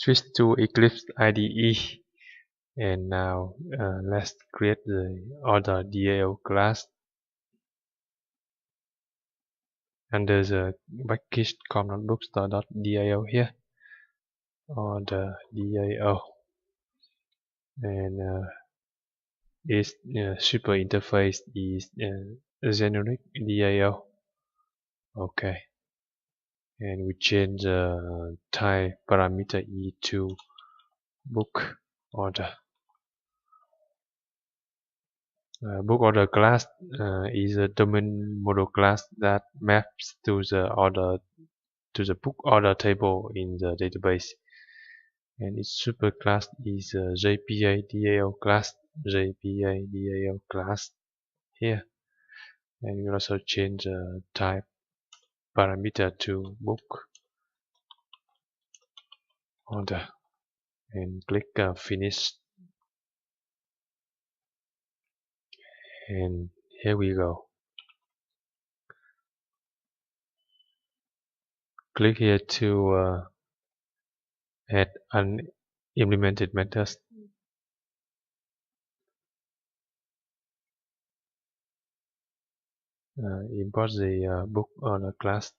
switch to Eclipse IDE, and now let's create the OrderDAO class under the package com.bookstore.dao here. OrderDAO, and its super interface is generic DAO. Okay, and we change the type parameter E to book order. Book order class is a domain model class that maps to the book order table in the database, and its superclass is JPA DAO class. JPA DAO class here, and we also change the type parameter to book order, and click finish, and here we go. Click here to add unimplemented methods. Import the book order class.